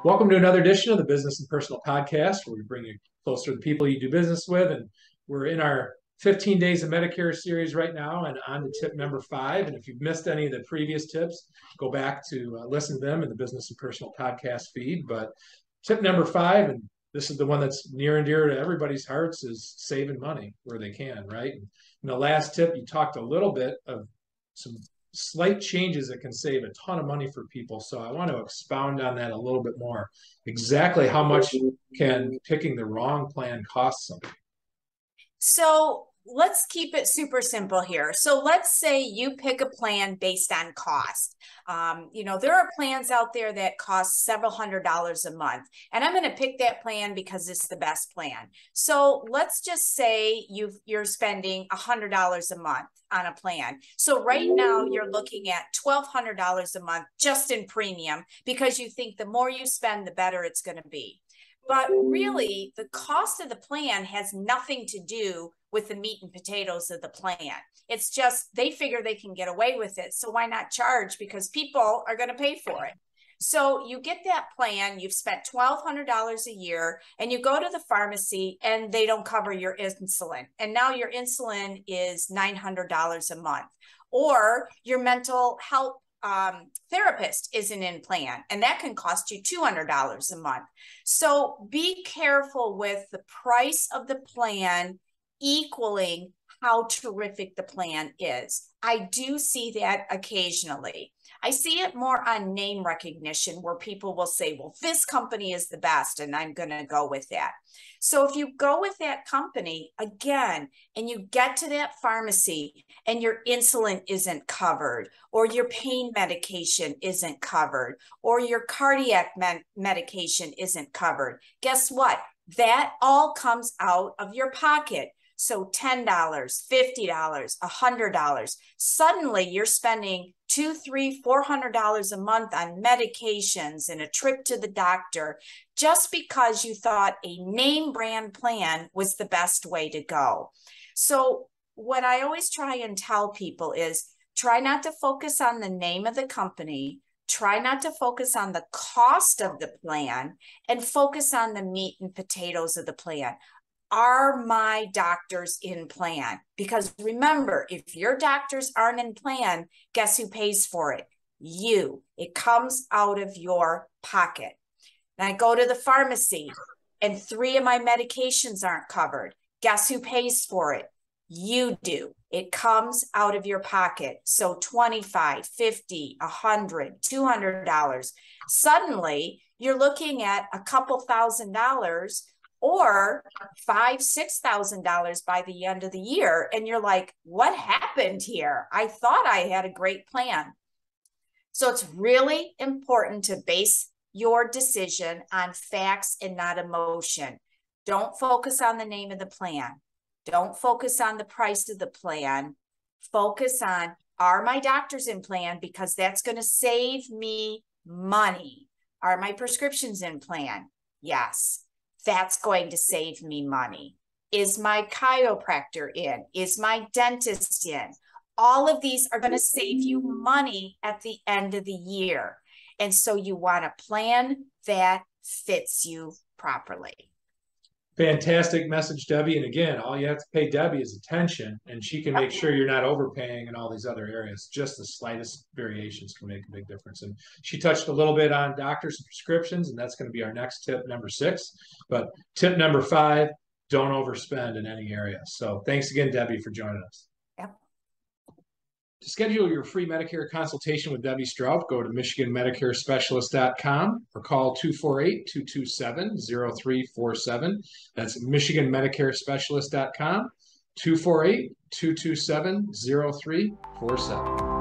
Welcome to another edition of the Business and Personal Podcast, where we bring you closer to the people you do business with. And we're in our 15 Days of Medicare series right now and on to tip number 5. And if you've missed any of the previous tips, go back to listen to them in the Business and Personal Podcast feed. But tip number 5, and this is the one that's near and dear to everybody's hearts, is saving money where they can, right? And in the last tip, you talked a little bit of some slight changes that can save a ton of money for people. So I want to expound on that a little bit more. Exactly how much can picking the wrong plan cost somebody? So let's keep it super simple here. So let's say you pick a plan based on cost. There are plans out there that cost several $100s a month, and I'm going to pick that plan because it's the best plan. So let's just say you're spending $100 a month on a plan. So right now you're looking at $1,200 a month just in premium because you think the more you spend, the better it's going to be. But really, the cost of the plan has nothing to do with the meat and potatoes of the plan. It's just they figure they can get away with it. So why not charge? Because people are going to pay for it. So you get that plan, you've spent $1,200 a year, and you go to the pharmacy and they don't cover your insulin. And now your insulin is $900 a month. Or your mental health therapist isn't in plan, and that can cost you $200 a month. So be careful with the price of the plan equaling how terrific the plan is. I do see that occasionally. I see it more on name recognition where people will say, well, this company is the best, and I'm going to go with that. So if you go with that company again, and you get to that pharmacy and your insulin isn't covered, or your pain medication isn't covered, or your cardiac medication isn't covered, guess what? That all comes out of your pocket. So $10, $50, $100. Suddenly you're spending $200, $300, $400 a month on medications and a trip to the doctor just because you thought a name brand plan was the best way to go. So what I always try and tell people is try not to focus on the name of the company, try not to focus on the cost of the plan, and focus on the meat and potatoes of the plan. Are my doctors in plan? Because remember, if your doctors aren't in plan, guess who pays for it? You. It comes out of your pocket. And I go to the pharmacy and 3 of my medications aren't covered. Guess who pays for it? You do. It comes out of your pocket. So $25, $50, $100, $200. Suddenly, you're looking at a couple $1,000s or $5,000, $6,000 by the end of the year. And you're like, what happened here? I thought I had a great plan. So it's really important to base your decision on facts and not emotion. Don't focus on the name of the plan. Don't focus on the price of the plan. Focus on, are my doctors in plan? Because that's going to save me money. Are my prescriptions in plan? Yes. That's going to save me money. Is my chiropractor in? Is my dentist in? All of these are going to save you money at the end of the year. And so you want a plan that fits you properly. Fantastic message, Debbie. And again, all you have to pay Debbie is attention, and she can make sure you're not overpaying in all these other areas. Just the slightest variations can make a big difference. And she touched a little bit on doctors and prescriptions, and that's going to be our next tip, number 6. But tip number 5, don't overspend in any area. So thanks again, Debbie, for joining us. Yep. To schedule your free Medicare consultation with Debbie Stroup, go to MichiganMedicareSpecialist.com or call 248-227-0347. That's MichiganMedicareSpecialist.com, 248-227-0347.